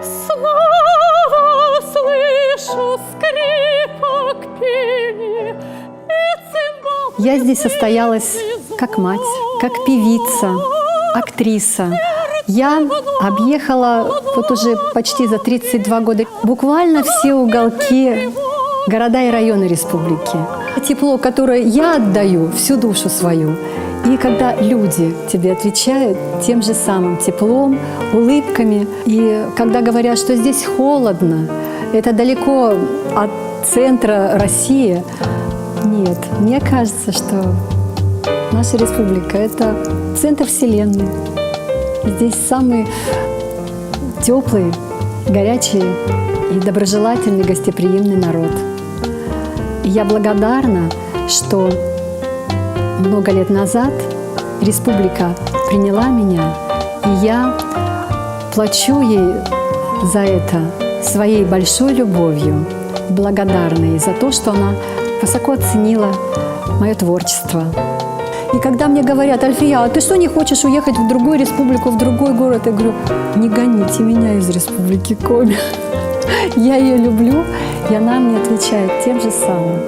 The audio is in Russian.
Снова слышу скрипок пения и цимбал. Я здесь состоялась как мать, как певица, актриса. Я объехала вот уже почти за 32 года буквально все уголки, города и районы республики. Тепло, которое я отдаю, всю душу свою. И когда люди тебе отвечают тем же самым теплом, улыбками, и когда говорят, что здесь холодно, это далеко от центра России, нет, мне кажется, что наша республика – это центр Вселенной. Здесь самый теплый, горячий и доброжелательный, гостеприимный народ. И я благодарна, что много лет назад республика приняла меня, и я плачу ей за это своей большой любовью, благодарна ей за то, что она высоко оценила мое творчество. И когда мне говорят: Альфия, а ты что, не хочешь уехать в другую республику, в другой город? Я говорю: не гоните меня из республики Коми. Я ее люблю, и она мне отвечает тем же самым.